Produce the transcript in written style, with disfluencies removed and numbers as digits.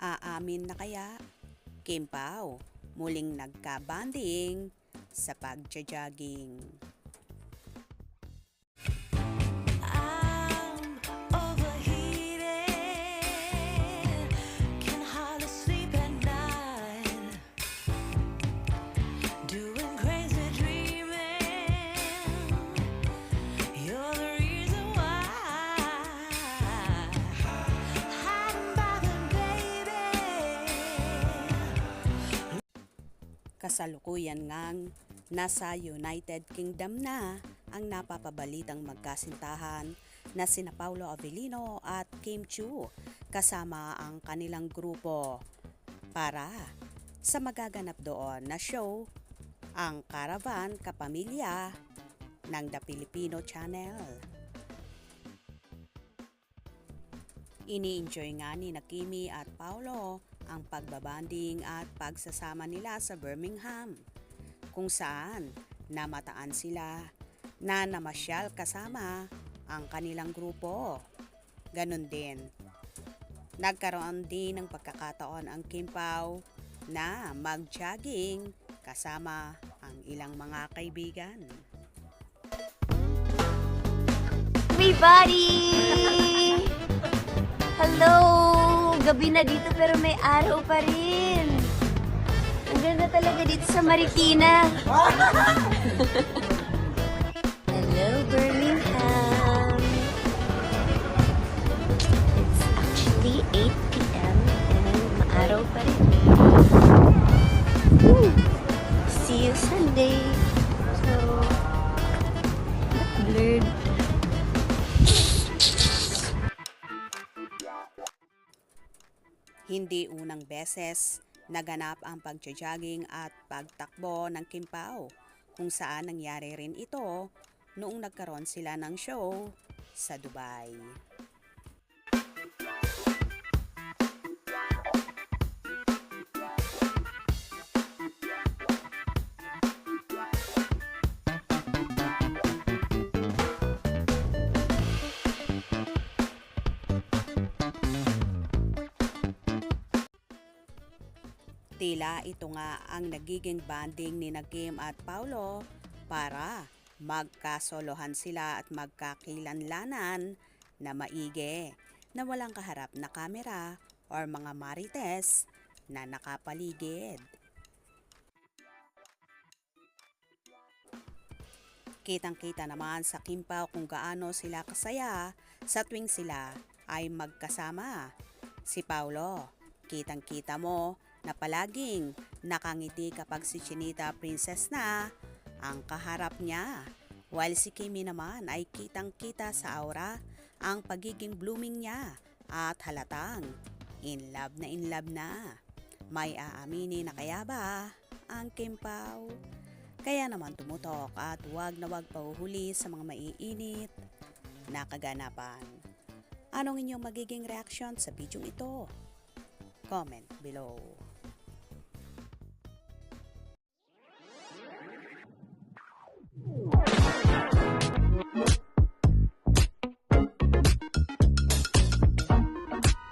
Aamin na kaya? Kim Pao, muling nagka-bonding sa pagja-jogging. Kasalukuyan ngang nasa United Kingdom na ang napapabalitang magkasintahan na sina Paolo Avellino at Kim Chiu kasama ang kanilang grupo para sa magaganap doon na show, ang Caravan Kapamilya ng The Filipino Channel. Ini-enjoy nga ni Kimi at Paolo ang pagbabanding at pagsasama nila sa Birmingham, kung saan namataan sila na namasyal kasama ang kanilang grupo. Ganon din, nagkaroon din ng pagkakataon ang Kim Pao na mag-jogging kasama ang ilang mga kaibigan. Everybody! Hello! Gabi na dito pero may araw pa rin. Ang ganda talaga dito sa Marikina. Hello, Birmingham. It's actually 8 p.m. and maaraw pa rin. See you Sunday. So, blurred. Hindi unang beses naganap ang pagja-jogging at pagtakbo ng Kim Pao, kung saan nangyari rin ito noong nagkaroon sila ng show sa Dubai. Tila ito nga ang nagiging banding ni Kim at Paolo para magkasolohan sila at magkakilanlanan na maigi na walang kaharap na kamera or mga marites na nakapaligid. Kitang-kita naman sa Kim Pao kung gaano sila kasaya sa tuwing sila ay magkasama. Si Paolo, kitang-kita mo na palaging nakangiti kapag si Chinita Princess na ang kaharap niya. While si Kimi naman ay kitang-kita sa aura ang pagiging blooming niya at halatang in love na. May aaminin na kaya ba ang Kim Pao? Kaya naman tumutok at wag na wag pahuhuli sa mga maiinit na kaganapan. Anong inyong magiging reaksyon sa video ito? Comment below.